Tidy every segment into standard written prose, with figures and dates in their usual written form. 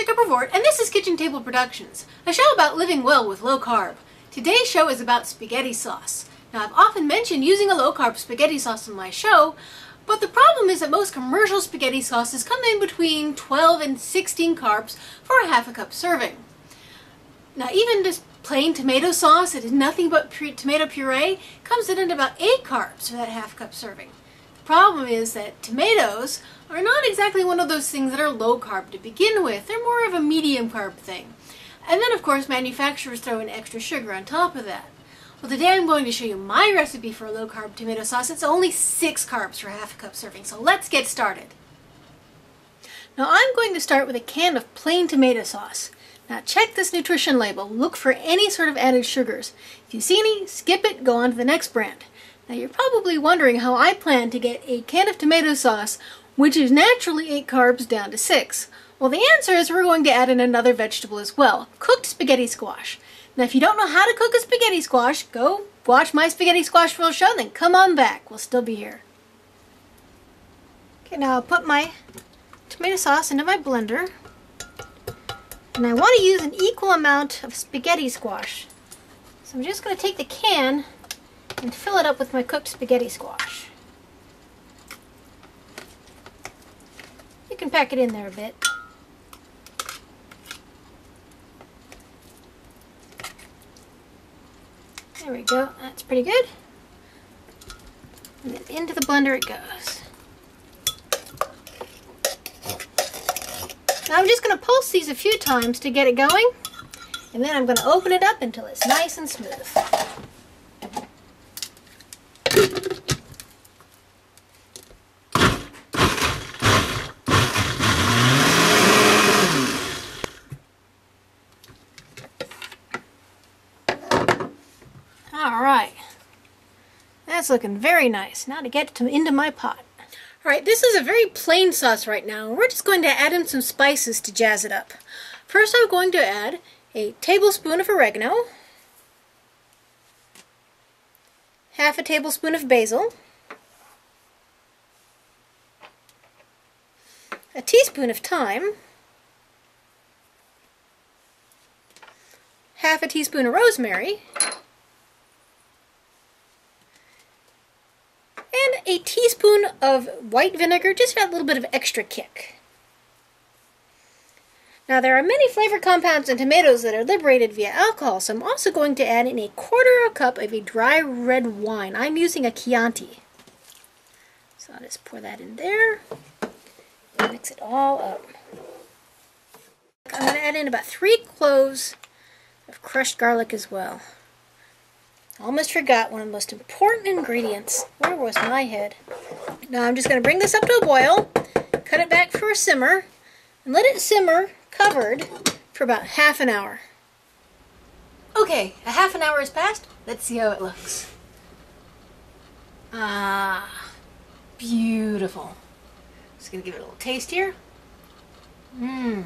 Jessica Brevort, and this is Kitchen Table Productions, a show about living well with low carb. Today's show is about spaghetti sauce. Now, I've often mentioned using a low-carb spaghetti sauce in my show, but the problem is that most commercial spaghetti sauces come in between 12 and 16 carbs for a half a cup serving. Now, even just plain tomato sauce that is nothing but tomato puree comes in at about 8 carbs for that half cup serving. The problem is that tomatoes are not exactly one of those things that are low carb to begin with. They're more of a medium carb thing. And then, of course, manufacturers throw in extra sugar on top of that. Well, today I'm going to show you my recipe for a low-carb tomato sauce. It's only 6 carbs for half a cup serving, so let's get started. Now, I'm going to start with a can of plain tomato sauce. Now, check this nutrition label. Look for any sort of added sugars. If you see any, skip it, go on to the next brand. Now, you're probably wondering how I plan to get a can of tomato sauce, which is naturally 8 carbs, down to 6. Well, the answer is we're going to add in another vegetable as well, cooked spaghetti squash. Now, if you don't know how to cook a spaghetti squash, go watch my spaghetti squash roll show, then come on back. We'll still be here. Okay, now I'll put my tomato sauce into my blender. And I want to use an equal amount of spaghetti squash. So I'm just going to take the can and fill it up with my cooked spaghetti squash. You can pack it in there a bit. There we go, that's pretty good. And then into the blender it goes. Now I'm just going to pulse these a few times to get it going, and then I'm going to open it up until it's nice and smooth. Alright, that's looking very nice. Now to get into my pot. Alright, this is a very plain sauce right now. We're just going to add in some spices to jazz it up. First, I'm going to add a tablespoon of oregano, half a tablespoon of basil, a teaspoon of thyme, half a teaspoon of rosemary, and a teaspoon of white vinegar, just for a little bit of extra kick. Now, there are many flavor compounds in tomatoes that are liberated via alcohol, so I'm also going to add in a quarter cup of a dry red wine. I'm using a Chianti. So I'll just pour that in there and mix it all up. I'm going to add in about 3 cloves of crushed garlic as well. Almost forgot one of the most important ingredients. Where was my head? Now I'm just going to bring this up to a boil, cut it back for a simmer, and let it simmer covered for about half an hour. Okay, a half an hour has passed. Let's see how it looks. Ah, beautiful. Just going to give it a little taste here. Now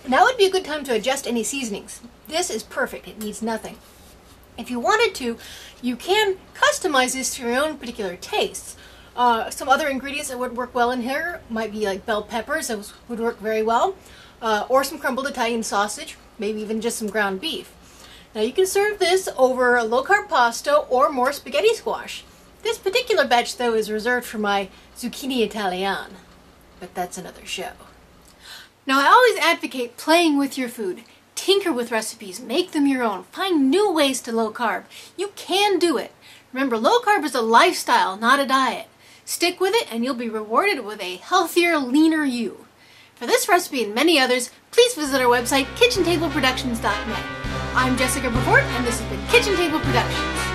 would be a good time to adjust any seasonings. This is perfect. It needs nothing. If you wanted to, you can customize this to your own particular tastes. Some other ingredients that would work well in here might be like bell peppers, those would work very well, or some crumbled Italian sausage, maybe even just some ground beef. Now you can serve this over a low-carb pasta or more spaghetti squash. This particular batch, though, is reserved for my zucchini Italian, but that's another show. Now, I always advocate playing with your food. Tinker with recipes, make them your own, find new ways to low carb. You can do it. Remember, low carb is a lifestyle, not a diet. Stick with it and you'll be rewarded with a healthier, leaner you. For this recipe and many others, please visit our website, kitchentableproductions.net. I'm Jessica Brevort, and this has been Kitchen Table Productions.